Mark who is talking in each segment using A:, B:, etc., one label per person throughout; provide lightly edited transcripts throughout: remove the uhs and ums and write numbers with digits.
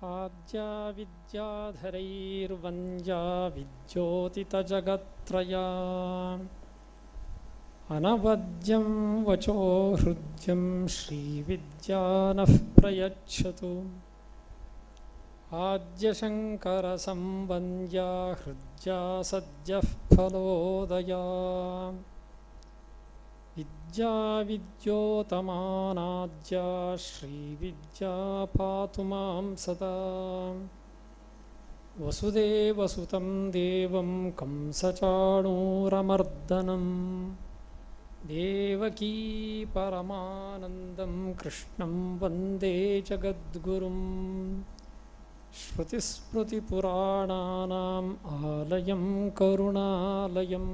A: ಆದ್ಯಾ ವಿದ್ಯಾಧರೈರ್ವಂದ್ಯಾ ವಿದ್ಯೋತಿತಜಗತ್ರಯಾ ಅನವದ್ಯಂ ವಚೋ ಹೃದ್ಯಂ ಶ್ರೀವಿದ್ಯಾ ನಃ ಪ್ರಯಚ್ಛತು. ಆದ್ಯಶಂಕರಸಂವಂದ್ಯಾ ಹೃದ್ಯಾ ಸದ್ಯಃ ಫಲೋದಯಾ ವಿದ್ಯಾ ವಿದ್ಯೋತಮಾನಾದ್ಯಾ ಶ್ರೀವಿದ್ಯಾ ಪಾತು ಮಾಂ ಸದಾ. ವಸುದೇವಸುತಂ ದೇವಂ ಕಂಸಚಾಣೂರಮರ್ದನಂ ದೇವಕೀ ಪರಮಾನಂದಂ ಕೃಷ್ಣಂ ವಂದೇ ಜಗದ್ಗುರುಂ. ಶ್ರುತಿಸ್ಮೃತಿಪುರಾಣಾನಾಂ ಆಲಯಂ ಕರುಣಾಲಯಂ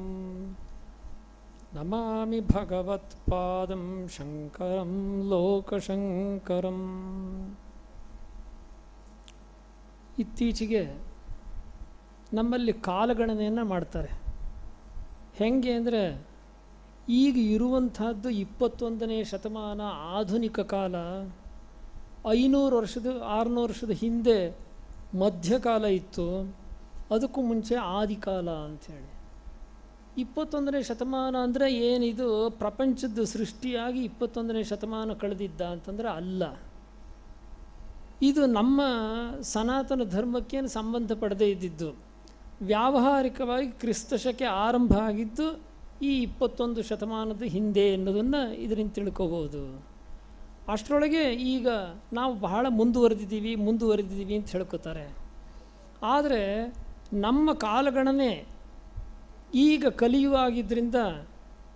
A: ನಮಾಮಿ ಭಗವತ್ಪಾದಂ ಶಂಕರಂ ಲೋಕಶಂಕರಂ. ಇತ್ತೀಚೆಗೆ ನಮ್ಮಲ್ಲಿ ಕಾಲಗಣನೆಯನ್ನು ಮಾಡ್ತಾರೆ. ಹೆಂಗೆ ಅಂದರೆ ಈಗ ಇರುವಂತಹದ್ದು 21ನೇ ಶತಮಾನ ಆಧುನಿಕ ಕಾಲ. 500 ವರ್ಷದ 600 ವರ್ಷದ ಹಿಂದೆ ಮಧ್ಯಕಾಲ ಇತ್ತು, ಅದಕ್ಕೂ ಮುಂಚೆ ಆದಿಕಾಲ ಅಂಥೇಳಿ. 21ನೇ ಶತಮಾನ ಅಂದರೆ ಏನಿದು ಪ್ರಪಂಚದ ಸೃಷ್ಟಿಯಾಗಿ 21ನೇ ಶತಮಾನ ಕಳೆದಿದ್ದ ಅಂತಂದರೆ ಅಲ್ಲ. ಇದು ನಮ್ಮ ಸನಾತನ ಧರ್ಮಕ್ಕೇನು ಸಂಬಂಧಪಡದೇ ಇದ್ದಿದ್ದು. ವ್ಯಾವಹಾರಿಕವಾಗಿ ಕ್ರಿಸ್ತಶಕೆ ಆರಂಭ ಆಗಿದ್ದು ಈ 21 ಶತಮಾನದ ಹಿಂದೆ ಎನ್ನುವುದನ್ನು ಇದರಿಂದ ತಿಳ್ಕೋಬೋದು. ಅಷ್ಟರೊಳಗೆ ಈಗ ನಾವು ಬಹಳ ಮುಂದುವರೆದಿದ್ದೀವಿ ಅಂತ ಹೇಳ್ಕೊತಾರೆ. ಆದರೆ ನಮ್ಮ ಕಾಲಗಣನೆ ಈಗ ಕಲಿಯುಗ ಆಗಿದ್ದರಿಂದ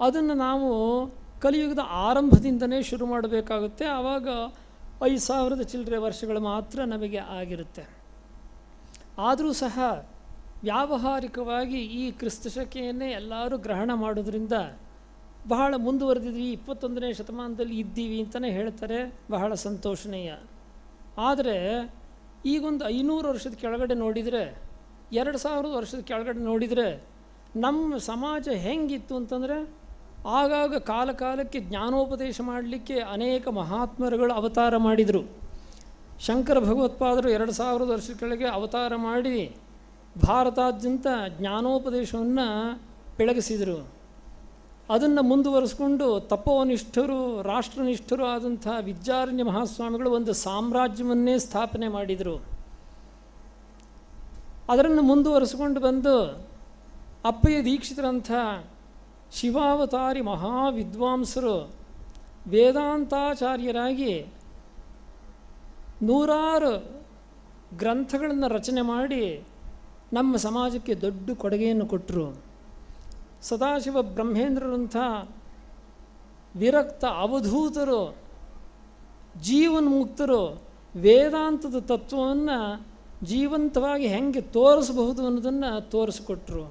A: ಅದನ್ನು ನಾವು ಕಲಿಯುಗದ ಆರಂಭದಿಂದನೇ ಶುರು ಮಾಡಬೇಕಾಗುತ್ತೆ. ಆವಾಗ 5000 ಚಿಲ್ಲರೆ ವರ್ಷಗಳು ಮಾತ್ರ ನಮಗೆ ಆಗಿರುತ್ತೆ. ಆದರೂ ಸಹ ವ್ಯಾವಹಾರಿಕವಾಗಿ ಈ ಕ್ರಿಸ್ತಶಕೆಯನ್ನೇ ಎಲ್ಲರೂ ಗ್ರಹಣ ಮಾಡೋದ್ರಿಂದ ಬಹಳ ಮುಂದುವರೆದಿದ್ವಿ, 21ನೇ ಶತಮಾನದಲ್ಲಿ ಇದ್ದೀವಿ ಅಂತಲೇ ಹೇಳ್ತಾರೆ. ಬಹಳ ಸಂತೋಷನೀಯ. ಆದರೆ ಈಗೊಂದು 500 ವರ್ಷದ ಕೆಳಗಡೆ ನೋಡಿದರೆ, 2000 ವರ್ಷದ ಕೆಳಗಡೆ ನೋಡಿದರೆ ನಮ್ಮ ಸಮಾಜ ಹೆಂಗಿತ್ತು ಅಂತಂದರೆ, ಆಗಾಗ ಕಾಲಕ್ಕೆ ಜ್ಞಾನೋಪದೇಶ ಮಾಡಲಿಕ್ಕೆ ಅನೇಕ ಮಹಾತ್ಮರುಗಳು ಅವತಾರ ಮಾಡಿದರು. ಶಂಕರ ಭಗವತ್ಪಾದರು 2000 ವರ್ಷದ ಕೆಳಗೆ ಅವತಾರ ಮಾಡಿ ಭಾರತಾದ್ಯಂತ ಜ್ಞಾನೋಪದೇಶವನ್ನು ಬೆಳಗಿಸಿದರು. ಅದನ್ನು ಮುಂದುವರಿಸ್ಕೊಂಡು ತಪೋನಿಷ್ಠರು ರಾಷ್ಟ್ರನಿಷ್ಠರು ಆದಂಥ ವಿದ್ಯಾರಣ್ಯ ಮಹಾಸ್ವಾಮಿಗಳು ಒಂದು ಸಾಮ್ರಾಜ್ಯವನ್ನೇ ಸ್ಥಾಪನೆ ಮಾಡಿದರು. ಅದನ್ನು ಮುಂದುವರಿಸ್ಕೊಂಡು ಬಂದು ಅಪ್ಪಯ್ಯ ದೀಕ್ಷಿತರಂಥ ಶಿವಾವತಾರಿ ಮಹಾವಿದ್ವಾಂಸರು ವೇದಾಂತಾಚಾರ್ಯರಾಗಿ 100 ಗ್ರಂಥಗಳನ್ನು ರಚನೆ ಮಾಡಿ ನಮ್ಮ ಸಮಾಜಕ್ಕೆ ದೊಡ್ಡ ಕೊಡುಗೆಯನ್ನು ಕೊಟ್ಟರು. ಸದಾಶಿವ ಬ್ರಹ್ಮೇಂದ್ರರಂಥ ವಿರಕ್ತ ಅವಧೂತರು, ಜೀವನ್ಮುಕ್ತರು ವೇದಾಂತದ ತತ್ವವನ್ನು ಜೀವಂತವಾಗಿ ಹೆಂಗೆ ತೋರಿಸಬಹುದು ಅನ್ನೋದನ್ನು ತೋರಿಸಿಕೊಟ್ರು.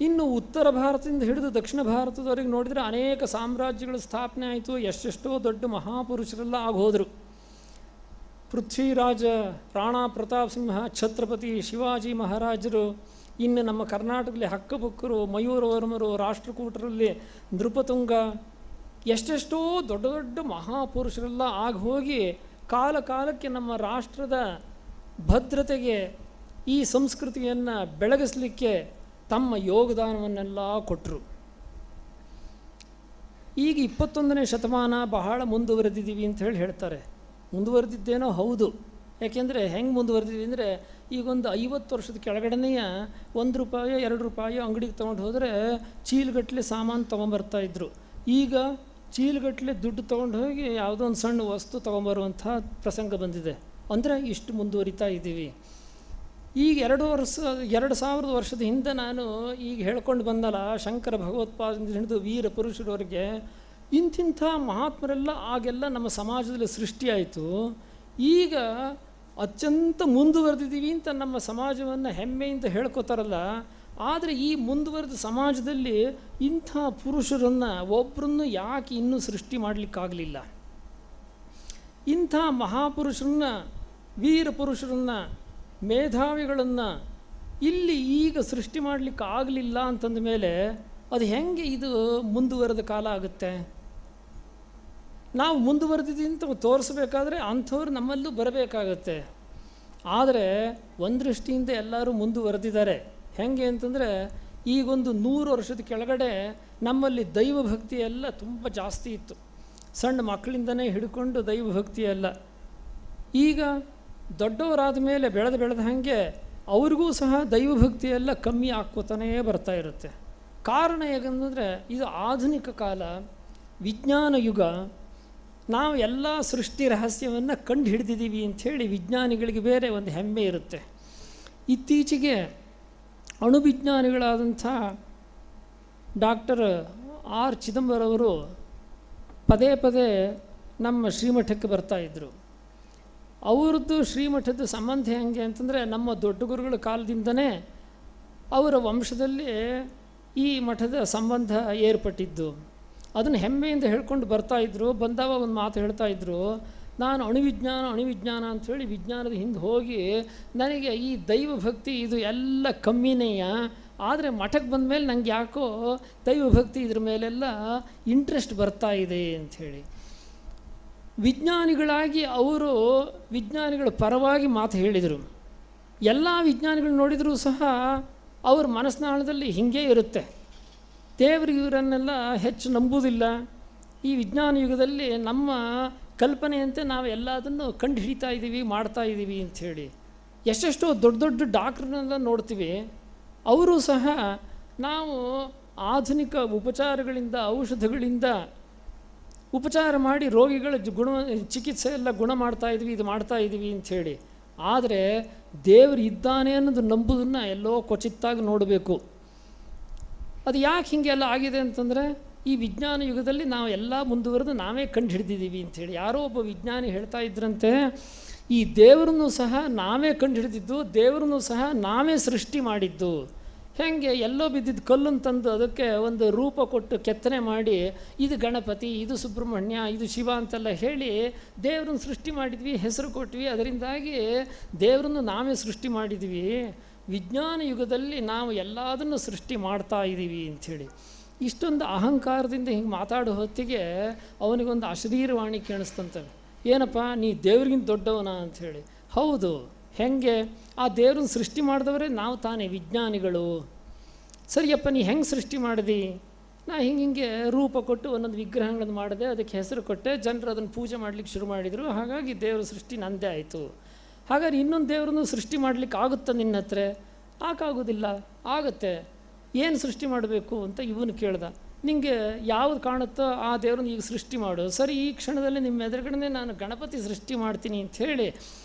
A: ಇನ್ನು ಉತ್ತರ ಭಾರತದಿಂದ ಹಿಡಿದು ದಕ್ಷಿಣ ಭಾರತದವರೆಗೆ ನೋಡಿದರೆ ಅನೇಕ ಸಾಮ್ರಾಜ್ಯಗಳ ಸ್ಥಾಪನೆ ಆಯಿತು. ಎಷ್ಟೆಷ್ಟೋ ದೊಡ್ಡ ಮಹಾಪುರುಷರೆಲ್ಲ ಆಗೋದರು. ಪೃಥ್ವಿರಾಜ, ರಾಣಾ ಪ್ರತಾಪ್ ಸಿಂಹ, ಛತ್ರಪತಿ ಶಿವಾಜಿ ಮಹಾರಾಜರು, ಇನ್ನು ನಮ್ಮ ಕರ್ನಾಟಕದಲ್ಲಿ ಹಕ್ಕಬುಕ್ಕರು, ಮಯೂರವರ್ಮರು, ರಾಷ್ಟ್ರಕೂಟರಲ್ಲಿ ನೃಪತುಂಗ, ಎಷ್ಟೆಷ್ಟೋ ದೊಡ್ಡ ದೊಡ್ಡ ಮಹಾಪುರುಷರೆಲ್ಲ ಹೋಗಿ ಕಾಲಕ್ಕೆ ನಮ್ಮ ರಾಷ್ಟ್ರದ ಭದ್ರತೆಗೆ ಈ ಸಂಸ್ಕೃತಿಯನ್ನು ಬೆಳಗಿಸಲಿಕ್ಕೆ ತಮ್ಮ ಯೋಗದಾನವನ್ನೆಲ್ಲ ಕೊಟ್ಟರು. ಈಗ 21ನೇ ಶತಮಾನ ಬಹಳ ಮುಂದುವರೆದಿದ್ದೀವಿ ಅಂತ ಹೇಳ್ತಾರೆ. ಮುಂದುವರೆದಿದ್ದೇನೋ ಹೌದು. ಯಾಕೆಂದರೆ ಹೆಂಗೆ ಮುಂದುವರೆದಿದ್ದೀವಿ ಅಂದರೆ, ಈಗೊಂದು 50 ವರ್ಷದ ಕೆಳಗಡೆನೆಯ ₹1 ₹2 ಅಂಗಡಿಗೆ ತೊಗೊಂಡು ಹೋದರೆ ಚೀಲಗಟ್ಟಲೆ ಸಾಮಾನು ತೊಗೊಂಬರ್ತಾಯಿದ್ರು. ಈಗ ಚೀಲಗಟ್ಟಲೆ ದುಡ್ಡು ತೊಗೊಂಡು ಹೋಗಿ ಯಾವುದೋ ಒಂದು ಸಣ್ಣ ವಸ್ತು ತೊಗೊಂಬರುವಂಥ ಪ್ರಸಂಗ ಬಂದಿದೆ. ಅಂದರೆ ಇಷ್ಟು ಮುಂದುವರಿತಾ ಇದ್ದೀವಿ. ಈಗ 2000 ವರ್ಷದ ಹಿಂದೆ ನಾನು ಈಗ ಹೇಳ್ಕೊಂಡು ಬಂದಲ್ಲ, ಶಂಕರ ಭಗವತ್ಪಾದದಿಂದ ಹಿಡಿದು ವೀರ ಪುರುಷರವರೆಗೆ ಇಂತಿಂಥ ಮಹಾತ್ಮರೆಲ್ಲ ಆಗೆಲ್ಲ ನಮ್ಮ ಸಮಾಜದಲ್ಲಿ ಸೃಷ್ಟಿಯಾಯಿತು. ಈಗ ಅತ್ಯಂತ ಮುಂದುವರೆದಿದ್ದೀವಿ ಅಂತ ನಮ್ಮ ಸಮಾಜವನ್ನು ಹೆಮ್ಮೆಯಿಂದ ಹೇಳ್ಕೊತಾರಲ್ಲ. ಆದರೆ ಈ ಮುಂದುವರೆದ ಸಮಾಜದಲ್ಲಿ ಇಂಥ ಪುರುಷರನ್ನು ಒಬ್ಬರನ್ನು ಯಾಕೆ ಇನ್ನೂ ಸೃಷ್ಟಿ ಮಾಡಲಿಕ್ಕಾಗಲಿಲ್ಲ? ಇಂಥ ಮಹಾಪುರುಷರನ್ನ, ವೀರ ಪುರುಷರನ್ನು, ಮೇಧಾವಿಗಳನ್ನು ಇಲ್ಲಿ ಈಗ ಸೃಷ್ಟಿ ಮಾಡಲಿಕ್ಕೆ ಆಗಲಿಲ್ಲ ಅಂತಂದ ಮೇಲೆ ಅದು ಹೆಂಗೆ ಇದು ಮುಂದುವರೆದ ಕಾಲ ಆಗುತ್ತೆ? ನಾವು ಮುಂದುವರೆದಿದ್ದೀವಿ ಅಂತ ತೋರಿಸ್ಬೇಕಾದ್ರೆ ಅಂಥವ್ರು ನಮ್ಮಲ್ಲೂ ಬರಬೇಕಾಗತ್ತೆ. ಆದರೆ ಒಂದು ದೃಷ್ಟಿಯಿಂದ ಎಲ್ಲರೂ ಮುಂದುವರೆದಿದ್ದಾರೆ. ಹೇಗೆ ಅಂತಂದರೆ ಈಗೊಂದು 100 ವರ್ಷದ ಕೆಳಗಡೆ ನಮ್ಮಲ್ಲಿ ದೈವಭಕ್ತಿ ಎಲ್ಲ ತುಂಬ ಜಾಸ್ತಿ ಇತ್ತು. ಸಣ್ಣ ಮಕ್ಕಳಿಂದನೇ ಹಿಡ್ಕೊಂಡು ದೈವಭಕ್ತಿ ಎಲ್ಲ. ಈಗ ದೊಡ್ಡವರಾದ ಮೇಲೆ ಬೆಳೆದ ಹಾಗೆ ಅವ್ರಿಗೂ ಸಹ ದೈವಭಕ್ತಿ ಎಲ್ಲ ಕಮ್ಮಿ ಆಗ್ಕೋತಾನೇ ಬರ್ತಾ ಇರುತ್ತೆ. ಕಾರಣ ಹೇಗೆಂದರೆ ಇದು ಆಧುನಿಕ ಕಾಲ, ವಿಜ್ಞಾನ ಯುಗ. ನಾವು ಎಲ್ಲ ಸೃಷ್ಟಿ ರಹಸ್ಯವನ್ನು ಕಂಡು ಹಿಡಿದಿದ್ದೀವಿ ಅಂಥೇಳಿ ವಿಜ್ಞಾನಿಗಳಿಗೆ ಬೇರೆ ಒಂದು ಹೆಮ್ಮೆ ಇರುತ್ತೆ. ಇತ್ತೀಚೆಗೆ ಅಣುವಿಜ್ಞಾನಿಗಳಾದಂಥ ಡಾಕ್ಟರ್ ಆರ್ ಚಿದಂಬರಂ ಅವರು ಪದೇ ಪದೇ ನಮ್ಮ ಶ್ರೀಮಠಕ್ಕೆ ಬರ್ತಾಯಿದ್ರು. ಅವ್ರದ್ದು ಶ್ರೀಮಠದ ಸಂಬಂಧ ಹೆಂಗೆ ಅಂತಂದರೆ ನಮ್ಮ ದೊಡ್ಡ ಗುರುಗಳ ಕಾಲದಿಂದನೇ ಅವರ ವಂಶದಲ್ಲಿ ಈ ಮಠದ ಸಂಬಂಧ ಏರ್ಪಟ್ಟಿದ್ದು. ಅದನ್ನು ಹೆಮ್ಮೆಯಿಂದ ಹೇಳ್ಕೊಂಡು ಬರ್ತಾಯಿದ್ರು. ಬಂದವ ಒಂದು ಮಾತು ಹೇಳ್ತಾಯಿದ್ರು, ನಾನು ಅಣುವಿಜ್ಞಾನ ಅಂಥೇಳಿ ವಿಜ್ಞಾನದ ಹಿಂದೆ ಹೋಗಿ ನನಗೆ ಈ ದೈವಭಕ್ತಿ ಇದು ಎಲ್ಲ ಕಮ್ಮಿನೇಯ. ಆದರೆ ಮಠಕ್ಕೆ ಬಂದ ಮೇಲೆ ನನಗೆ ಯಾಕೋ ದೈವಭಕ್ತಿ ಇದ್ರ ಮೇಲೆಲ್ಲ ಇಂಟ್ರೆಸ್ಟ್ ಬರ್ತಾ ಇದೆ ಅಂಥೇಳಿ. ವಿಜ್ಞಾನಿಗಳಾಗಿ ಅವರು ವಿಜ್ಞಾನಿಗಳ ಪರವಾಗಿ ಮಾತು ಹೇಳಿದರು. ಎಲ್ಲ ವಿಜ್ಞಾನಿಗಳು ನೋಡಿದರೂ ಸಹ ಅವ್ರ ಮನಸ್ನಾಳದಲ್ಲಿ ಹೀಗೆ ಇರುತ್ತೆ. ದೇವ್ರಿಗೆ ಇವರನ್ನೆಲ್ಲ ಹೆಚ್ಚು ನಂಬುವುದಿಲ್ಲ. ಈ ವಿಜ್ಞಾನ ಯುಗದಲ್ಲಿ ನಮ್ಮ ಕಲ್ಪನೆಯಂತೆ ನಾವು ಎಲ್ಲದನ್ನು ಕಂಡು ಹಿಡಿತಾ ಇದ್ದೀವಿ, ಮಾಡ್ತಾ ಇದ್ದೀವಿ ಅಂಥೇಳಿ. ಎಷ್ಟೆಷ್ಟೋ ದೊಡ್ಡ ದೊಡ್ಡ ಡಾಕ್ಟ್ರನ್ನೆಲ್ಲ ನೋಡ್ತೀವಿ. ಅವರು ಸಹ ನಾವು ಆಧುನಿಕ ಉಪಚಾರಗಳಿಂದ ಔಷಧಗಳಿಂದ ಉಪಚಾರ ಮಾಡಿ ರೋಗಿಗಳ ಚಿಕಿತ್ಸೆ ಎಲ್ಲ ಗುಣ ಮಾಡ್ತಾಯಿದ್ವಿ, ಇದು ಮಾಡ್ತಾಯಿದ್ದೀವಿ ಅಂಥೇಳಿ. ಆದರೆ ದೇವರು ಇದ್ದಾನೆ ಅನ್ನೋದು ನಂಬುದನ್ನು ಎಲ್ಲೋ ಕ್ವಚಿತ್ತಾಗಿ ನೋಡಬೇಕು. ಅದು ಯಾಕೆ ಹೀಗೆಲ್ಲ ಆಗಿದೆ ಅಂತಂದರೆ ಈ ವಿಜ್ಞಾನ ಯುಗದಲ್ಲಿ ನಾವು ಎಲ್ಲ ಮುಂದುವರೆದು ನಾವೇ ಕಂಡು ಹಿಡಿದಿದ್ದೀವಿ ಅಂಥೇಳಿ. ಯಾರೋ ಒಬ್ಬ ವಿಜ್ಞಾನಿ ಹೇಳ್ತಾ ಇದ್ರಂತೆ, ಈ ದೇವರನ್ನು ಸಹ ನಾವೇ ಕಂಡು ಹಿಡಿದಿದ್ದು, ದೇವರನ್ನು ಸಹ ನಾವೇ ಸೃಷ್ಟಿ ಮಾಡಿದ್ದು. ಹೇಗೆ ಎಲ್ಲೋ ಬಿದ್ದಿದ್ದು ಕಲ್ಲನ್ನು ತಂದು ಅದಕ್ಕೆ ಒಂದು ರೂಪ ಕೊಟ್ಟು ಕೆತ್ತನೆ ಮಾಡಿ ಇದು ಗಣಪತಿ, ಇದು ಸುಬ್ರಹ್ಮಣ್ಯ, ಇದು ಶಿವ ಅಂತೆಲ್ಲ ಹೇಳಿ ದೇವರನ್ನು ಸೃಷ್ಟಿ ಮಾಡಿದ್ವಿ, ಹೆಸರು ಕೊಟ್ವಿ. ಅದರಿಂದಾಗಿ ದೇವರನ್ನು ನಾವೇ ಸೃಷ್ಟಿ ಮಾಡಿದ್ವಿ. ವಿಜ್ಞಾನ ಯುಗದಲ್ಲಿ ನಾವು ಎಲ್ಲದನ್ನು ಸೃಷ್ಟಿ ಮಾಡ್ತಾ ಇದ್ದೀವಿ ಅಂಥೇಳಿ. ಇಷ್ಟೊಂದು ಅಹಂಕಾರದಿಂದ ಹಿಂಗೆ ಮಾತಾಡೋ ಹೊತ್ತಿಗೆ ಅವನಿಗೊಂದು ಅಶರೀರವಾಣಿ ಕೇಳಿಸ್ತಂತಾನೆ. ಏನಪ್ಪ ನೀ ದೇವ್ರಿಗಿಂತ ದೊಡ್ಡವನ ಅಂಥೇಳಿ. ಹೌದು, ಹೆಂಗೆ? ಆ ದೇವ್ರನ್ನ ಸೃಷ್ಟಿ ಮಾಡಿದವರೇ ನಾವು ತಾನೇ ವಿಜ್ಞಾನಿಗಳು. ಸರಿಯಪ್ಪ, ನೀ ಹೆಂಗೆ ಸೃಷ್ಟಿ ಮಾಡಿದಿ? ನಾ ಹಿಂಗೆ ರೂಪ ಕೊಟ್ಟು ಒಂದೊಂದು ವಿಗ್ರಹಗಳನ್ನು ಮಾಡಿದೆ, ಅದಕ್ಕೆ ಹೆಸರು ಕೊಟ್ಟೆ, ಜನರು ಅದನ್ನು ಪೂಜೆ ಮಾಡಲಿಕ್ಕೆ ಶುರು ಮಾಡಿದರು, ಹಾಗಾಗಿ ದೇವರ ಸೃಷ್ಟಿ ನಂದೇ ಆಯಿತು. ಹಾಗಾದ್ರೆ ಇನ್ನೊಂದು ದೇವ್ರನ್ನು ಸೃಷ್ಟಿ ಮಾಡಲಿಕ್ಕೆ ಆಗುತ್ತಾ ನಿನ್ನ ಹತ್ರ? ಆಗೋದಿಲ್ಲ. ಆಗುತ್ತೆ. ಏನು ಸೃಷ್ಟಿ ಮಾಡಬೇಕು ಅಂತ ಇವನು ಕೇಳ್ದ. ನಿಮಗೆ ಯಾವುದು ಕಾಣುತ್ತೋ ಆ ದೇವ್ರನ್ನ ಈಗ ಸೃಷ್ಟಿ ಮಾಡು. ಸರಿ, ಈ ಕ್ಷಣದಲ್ಲಿ ನಿಮ್ಮ ಎದುರುಗಡೆ ನಾನು ಗಣಪತಿ ಸೃಷ್ಟಿ ಮಾಡ್ತೀನಿ ಅಂಥೇಳಿ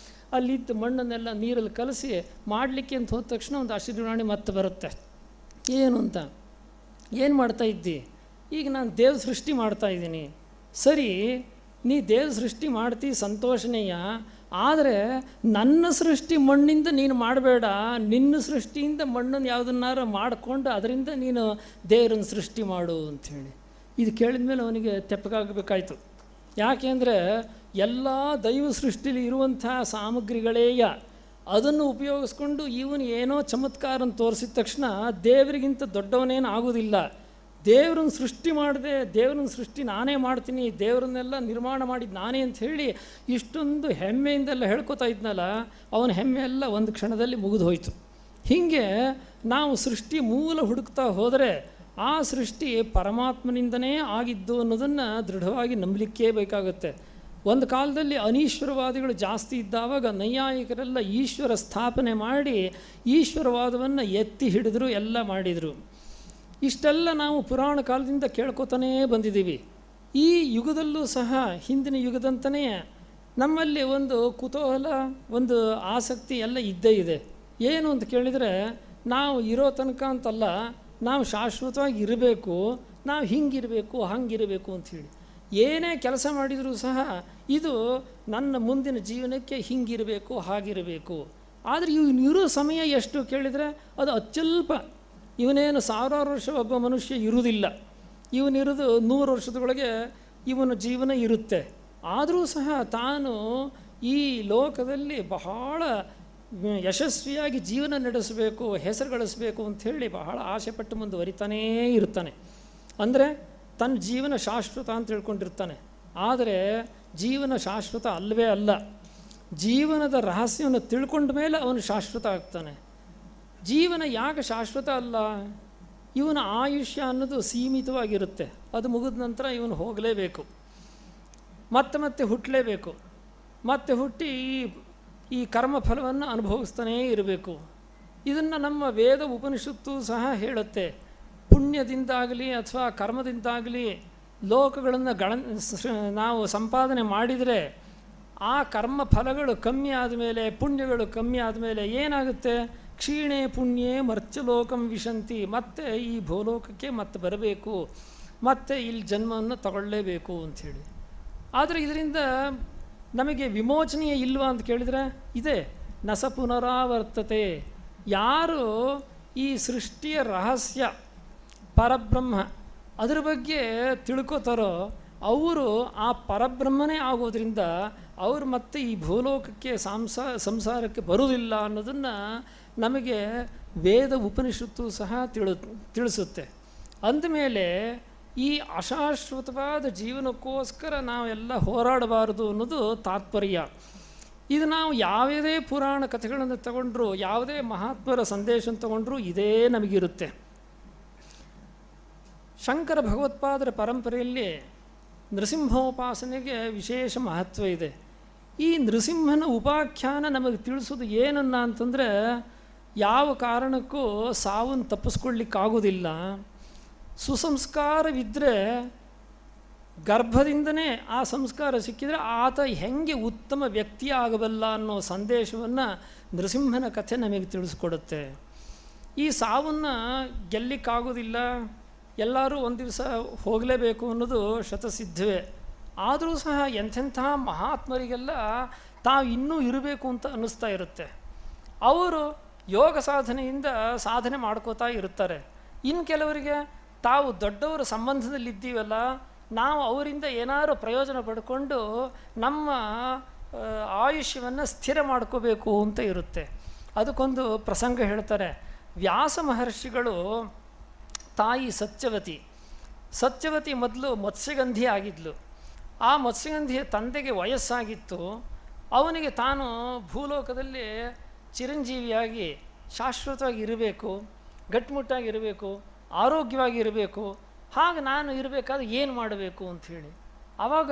A: ಅಲ್ಲಿದ್ದ ಮಣ್ಣನ್ನೆಲ್ಲ ನೀರಲ್ಲಿ ಕಲಸಿ ಮಾಡಲಿಕ್ಕೆ ಅಂತ ಹೋದ ತಕ್ಷಣ ಒಂದು ಆಶೀರ್ವಾಣಿ ಮತ್ತೆ ಬರುತ್ತೆ. ಏನು ಅಂತ, ಏನು ಮಾಡ್ತಾಯಿದ್ದಿ? ಈಗ ನಾನು ದೇವ ಸೃಷ್ಟಿ ಮಾಡ್ತಾಯಿದ್ದೀನಿ. ಸರಿ, ನೀ ದೇವ ಸೃಷ್ಟಿ ಮಾಡ್ತಿ, ಸಂತೋಷನೇಯ. ಆದರೆ ನನ್ನ ಸೃಷ್ಟಿ ಮಣ್ಣಿಂದ ನೀನು ಮಾಡಬೇಡ, ನಿನ್ನ ಸೃಷ್ಟಿಯಿಂದ ಮಣ್ಣನ್ನು ಯಾವುದನ್ನಾರು ಮಾಡಿಕೊಂಡು ಅದರಿಂದ ನೀನು ದೇವರನ್ನು ಸೃಷ್ಟಿ ಮಾಡು ಅಂಥೇಳಿ. ಇದು ಕೇಳಿದ ಮೇಲೆ ಅವನಿಗೆ ತೆಪ್ಪಗಾಗಬೇಕಾಯ್ತು. ಯಾಕೆಂದರೆ ಎಲ್ಲ ದೈವ ಸೃಷ್ಟಿಲಿ ಇರುವಂಥ ಸಾಮಗ್ರಿಗಳೇಯ, ಅದನ್ನು ಉಪಯೋಗಿಸ್ಕೊಂಡು ಇವನು ಏನೋ ಚಮತ್ಕಾರನ ತೋರಿಸಿದ ತಕ್ಷಣ ದೇವರಿಗಿಂತ ದೊಡ್ಡವನೇನು ಆಗೋದಿಲ್ಲ. ದೇವ್ರನ್ನ ಸೃಷ್ಟಿ ಮಾಡಿದೆ, ದೇವ್ರನ್ನ ಸೃಷ್ಟಿ ನಾನೇ ಮಾಡ್ತೀನಿ, ದೇವ್ರನ್ನೆಲ್ಲ ನಿರ್ಮಾಣ ಮಾಡಿದ್ದು ನಾನೇ ಅಂತ ಹೇಳಿ ಇಷ್ಟೊಂದು ಹೆಮ್ಮೆಯಿಂದೆಲ್ಲ ಹೇಳ್ಕೊತಾ ಇದ್ನಲ್ಲ, ಅವನ ಹೆಮ್ಮೆ ಎಲ್ಲ ಒಂದು ಕ್ಷಣದಲ್ಲಿ ಮುಗಿದು ಹೋಯಿತು. ಹೀಗೆ ನಾವು ಸೃಷ್ಟಿ ಮೂಲ ಹುಡುಕ್ತಾ ಹೋದರೆ ಆ ಸೃಷ್ಟಿ ಪರಮಾತ್ಮನಿಂದನೇ ಆಗಿದ್ದು ಅನ್ನೋದನ್ನು ದೃಢವಾಗಿ ನಂಬಲಿಕ್ಕೇ ಬೇಕಾಗುತ್ತೆ. ಒಂದು ಕಾಲದಲ್ಲಿ ಅನೀಶ್ವರವಾದಿಗಳು ಜಾಸ್ತಿ ಇದ್ದಾವಾಗ ನೈಯಾಯಿಕರೆಲ್ಲ ಈಶ್ವರ ಸ್ಥಾಪನೆ ಮಾಡಿ ಈಶ್ವರವಾದವನ್ನು ಎತ್ತಿ ಹಿಡಿದ್ರು, ಎಲ್ಲ ಮಾಡಿದರು. ಇಷ್ಟೆಲ್ಲ ನಾವು ಪುರಾಣ ಕಾಲದಿಂದ ಕೇಳ್ಕೊತಾನೇ ಬಂದಿದ್ದೀವಿ. ಈ ಯುಗದಲ್ಲೂ ಸಹ ಹಿಂದಿನ ಯುಗದಂತನೇ ನಮ್ಮಲ್ಲಿ ಒಂದು ಕುತೂಹಲ, ಒಂದು ಆಸಕ್ತಿ ಎಲ್ಲ ಇದ್ದೇ ಇದೆ. ಏನು ಅಂತ ಕೇಳಿದರೆ, ನಾವು ಇರೋ ತನಕ ಅಂತಲ್ಲ, ನಾವು ಶಾಶ್ವತವಾಗಿ ಇರಬೇಕು, ನಾವು ಹಿಂಗಿರಬೇಕು ಹಂಗಿರಬೇಕು ಅಂಥೇಳಿ. ಏನೇ ಕೆಲಸ ಮಾಡಿದರೂ ಸಹ ಇದು ನನ್ನ ಮುಂದಿನ ಜೀವನಕ್ಕೆ ಹಿಂಗಿರಬೇಕು ಹಾಗಿರಬೇಕು. ಆದರೆ ಇವನಿರೋ ಸಮಯ ಎಷ್ಟು ಕೇಳಿದರೆ ಅದು ಅತ್ಯಲ್ಪ. ಇವನೇನು 1000 ವರ್ಷ ಒಬ್ಬ ಮನುಷ್ಯ ಇರುವುದಿಲ್ಲ. ಇವನಿರೋದು 100 ವರ್ಷದೊಳಗೆ ಇವನ ಜೀವನ ಇರುತ್ತೆ. ಆದರೂ ಸಹ ತಾನು ಈ ಲೋಕದಲ್ಲಿ ಬಹಳ ಯಶಸ್ವಿಯಾಗಿ ಜೀವನ ನಡೆಸಬೇಕು, ಹೆಸರು ಗಳಿಸಬೇಕು ಅಂಥೇಳಿ ಬಹಳ ಆಸೆಪಟ್ಟು ಮುಂದುವರಿತಾನೇ ಇರ್ತಾನೆ. ಅಂದರೆ ತನ್ನ ಜೀವನ ಶಾಶ್ವತ ಅಂತ ತಿಳ್ಕೊಂಡಿರ್ತಾನೆ. ಆದರೆ ಜೀವನ ಶಾಶ್ವತ ಅಲ್ಲವೇ ಅಲ್ಲ. ಜೀವನದ ರಹಸ್ಯವನ್ನು ತಿಳ್ಕೊಂಡ ಮೇಲೆ ಅವನು ಶಾಶ್ವತ ಆಗ್ತಾನೆ. ಜೀವನ ಯಾಕೆ ಶಾಶ್ವತ ಅಲ್ಲ? ಇವನ ಆಯುಷ್ಯ ಅನ್ನೋದು ಸೀಮಿತವಾಗಿರುತ್ತೆ. ಅದು ಮುಗಿದ ನಂತರ ಇವನು ಹೋಗಲೇಬೇಕು, ಮತ್ತೆ ಮತ್ತೆ ಹುಟ್ಟಲೇಬೇಕು, ಮತ್ತೆ ಹುಟ್ಟಿ ಈ ಕರ್ಮಫಲವನ್ನು ಅನುಭವಿಸ್ತಾನೇ ಇರಬೇಕು. ಇದನ್ನು ನಮ್ಮ ವೇದ ಉಪನಿಷತ್ತು ಸಹ ಹೇಳುತ್ತೆ. ಪುಣ್ಯದಿಂದಾಗಲಿ ಅಥವಾ ಕರ್ಮದಿಂದಾಗಲಿ ಲೋಕಗಳನ್ನು ನಾವು ಸಂಪಾದನೆ ಮಾಡಿದರೆ ಆ ಕರ್ಮ ಫಲಗಳು ಕಮ್ಮಿ ಆದಮೇಲೆ, ಪುಣ್ಯಗಳು ಕಮ್ಮಿ ಆದಮೇಲೆ ಏನಾಗುತ್ತೆ? ಕ್ಷೀಣೆ ಪುಣ್ಯೇ ಮರ್ತ್ಯಲೋಕಂ ವಿಶಂತಿ, ಮತ್ತೆ ಈ ಭೂಲೋಕಕ್ಕೆ ಮತ್ತೆ ಬರಬೇಕು, ಮತ್ತೆ ಇಲ್ಲಿ ಜನ್ಮವನ್ನು ತಗೊಳ್ಳೇಬೇಕು ಅಂಥೇಳಿ. ಆದರೆ ಇದರಿಂದ ನಮಗೆ ವಿಮೋಚನೆಯೇ ಇಲ್ವಾ ಅಂತ ಕೇಳಿದರೆ ಇದೆ. ನಸ ಪುನರಾವರ್ತತೆ. ಯಾರು ಈ ಸೃಷ್ಟಿಯ ರಹಸ್ಯ ಪರಬ್ರಹ್ಮ ಅದರ ಬಗ್ಗೆ ತಿಳ್ಕೋತಾರೋ ಅವರು ಆ ಪರಬ್ರಹ್ಮನೇ ಆಗೋದ್ರಿಂದ ಅವರು ಮತ್ತೆ ಈ ಭೂಲೋಕಕ್ಕೆ ಸಂಸಾರಕ್ಕೆ ಬರುವುದಿಲ್ಲ ಅನ್ನೋದನ್ನು ನಮಗೆ ವೇದ ಉಪನಿಷತ್ತು ಸಹ ತಿಳಿಸುತ್ತೆ. ಅಂದಮೇಲೆ ಈ ಅಶಾಶ್ವತವಾದ ಜೀವನಕ್ಕೋಸ್ಕರ ನಾವೆಲ್ಲ ಹೋರಾಡಬಾರದು ಅನ್ನೋದು ತಾತ್ಪರ್ಯ. ಇದು ನಾವು ಯಾವುದೇ ಪುರಾಣ ಕಥೆಗಳನ್ನು ತಗೊಂಡ್ರು, ಯಾವುದೇ ಮಹಾತ್ಮರ ಸಂದೇಶ ತಗೊಂಡ್ರೂ ಇದೇ ನಮಗಿರುತ್ತೆ. ಶಂಕರ ಭಗವತ್ಪಾದರ ಪರಂಪರೆಯಲ್ಲಿ ನೃಸಿಂಹೋಪಾಸನೆಗೆ ವಿಶೇಷ ಮಹತ್ವ ಇದೆ. ಈ ನೃಸಿಂಹನ ಉಪಾಖ್ಯಾನ ನಮಗೆ ತಿಳಿಸೋದು ಏನನ್ನ ಅಂತಂದರೆ, ಯಾವ ಕಾರಣಕ್ಕೂ ಸಾವನ್ನು ತಪ್ಪಿಸ್ಕೊಳ್ಳಿಕ್ಕಾಗೋದಿಲ್ಲ. ಸುಸಂಸ್ಕಾರವಿದ್ದರೆ ಗರ್ಭದಿಂದನೇ ಆ ಸಂಸ್ಕಾರ ಸಿಕ್ಕಿದರೆ ಆತ ಹೆಂಗೆ ಉತ್ತಮ ವ್ಯಕ್ತಿ ಆಗಬಲ್ಲ ಅನ್ನೋ ಸಂದೇಶವನ್ನು ನೃಸಿಂಹನ ಕಥೆ ನಮಗೆ ತಿಳಿಸ್ಕೊಡುತ್ತೆ. ಈ ಸಾವನ್ನು ಗೆಲ್ಲಿಕ್ಕಾಗೋದಿಲ್ಲ, ಎಲ್ಲರೂ ಒಂದು ದಿವಸ ಹೋಗಲೇಬೇಕು ಅನ್ನೋದು ಶತಸಿದ್ಧವೇ. ಆದರೂ ಸಹ ಎಂಥೆಂಥ ಮಹಾತ್ಮರಿಗೆಲ್ಲ ತಾವು ಇನ್ನೂ ಇರಬೇಕು ಅಂತ ಅನ್ನಿಸ್ತಾ ಇರುತ್ತೆ. ಅವರು ಯೋಗ ಸಾಧನೆಯಿಂದ ಸಾಧನೆ ಮಾಡ್ಕೋತಾ ಇರ್ತಾರೆ. ಇನ್ನು ಕೆಲವರಿಗೆ ತಾವು ದೊಡ್ಡವರ ಸಂಬಂಧದಲ್ಲಿದ್ದೀವಲ್ಲ, ನಾವು ಅವರಿಂದ ಏನಾದರೂ ಪ್ರಯೋಜನ ಪಡ್ಕೊಂಡು ನಮ್ಮ ಆಯುಷ್ಯವನ್ನು ಸ್ಥಿರ ಮಾಡ್ಕೋಬೇಕು ಅಂತ ಇರುತ್ತೆ. ಅದಕ್ಕೊಂದು ಪ್ರಸಂಗ ಹೇಳ್ತಾರೆ. ವ್ಯಾಸ ಮಹರ್ಷಿಗಳು ತಾಯಿ ಸತ್ಯವತಿ ಮೊದಲು ಮತ್ಸ್ಯಗಂಧಿ ಆಗಿದ್ಲು. ಆ ಮತ್ಸ್ಯಗಂಧಿಯ ತಂದೆಗೆ ವಯಸ್ಸಾಗಿತ್ತು. ಅವನಿಗೆ ತಾನು ಭೂಲೋಕದಲ್ಲಿ ಚಿರಂಜೀವಿಯಾಗಿ ಶಾಶ್ವತವಾಗಿ ಇರಬೇಕು, ಗಟ್ಟಿಮುಟ್ಟಾಗಿರಬೇಕು, ಆರೋಗ್ಯವಾಗಿ ಇರಬೇಕು. ಹಾಗೆ ನಾನು ಇರಬೇಕಾದ್ರೆ ಏನು ಮಾಡಬೇಕು ಅಂಥೇಳಿ. ಆವಾಗ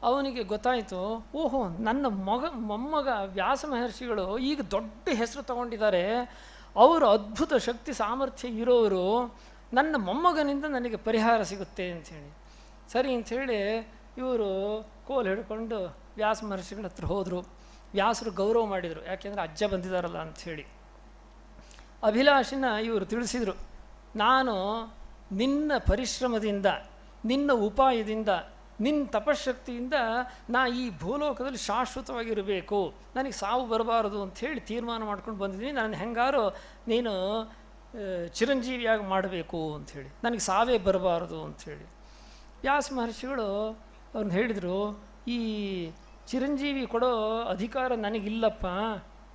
A: ಅವನಿಗೆ ಗೊತ್ತಾಯಿತು, ಓಹೋ, ನನ್ನ ಮೊಮ್ಮಗ ವ್ಯಾಸ ಮಹರ್ಷಿಗಳು ಈಗ ದೊಡ್ಡ ಹೆಸರು ತಗೊಂಡಿದ್ದಾರೆ, ಅವರು ಅದ್ಭುತ ಶಕ್ತಿ ಸಾಮರ್ಥ್ಯ ಇರೋರು, ನನ್ನ ಮೊಮ್ಮಗನಿಂದ ನನಗೆ ಪರಿಹಾರ ಸಿಗುತ್ತೆ ಅಂಥೇಳಿ. ಸರಿ ಅಂಥೇಳಿ ಇವರು ಕೋಲು ಹಿಡ್ಕೊಂಡು ವ್ಯಾಸ ಮಹರ್ಷಿಗಳ ಹತ್ರ ಹೋದರು. ವ್ಯಾಸರು ಗೌರವ ಮಾಡಿದರು, ಯಾಕೆಂದರೆ ಅಜ್ಜ ಬಂದಿದ್ದಾರಲ್ಲ ಅಂಥೇಳಿ. ಅಭಿಲಾಷಿನ ಇವರು ತಿಳಿಸಿದರು, ನಾನು ನಿನ್ನ ಪರಿಶ್ರಮದಿಂದ, ನಿನ್ನ ಉಪಾಯದಿಂದ, ನಿನ್ನ ತಪಶಕ್ತಿಯಿಂದ ನಾ ಈ ಭೂಲೋಕದಲ್ಲಿ ಶಾಶ್ವತವಾಗಿರಬೇಕು, ನನಗೆ ಸಾವು ಬರಬಾರದು ಅಂಥೇಳಿ ತೀರ್ಮಾನ ಮಾಡ್ಕೊಂಡು ಬಂದಿದ್ದೀನಿ. ನಾನು ಹೆಂಗಾರು ನೀನು ಚಿರಂಜೀವಿಯಾಗಿ ಮಾಡಬೇಕು ಅಂಥೇಳಿ, ನನಗೆ ಸಾವೇ ಬರಬಾರದು ಅಂಥೇಳಿ. ವ್ಯಾಸ ಮಹರ್ಷಿಗಳು ಅವ್ರನ್ನ ಹೇಳಿದರು, ಈ ಚಿರಂಜೀವಿ ಕೊಡೋ ಅಧಿಕಾರ ನನಗಿಲ್ಲಪ್ಪ,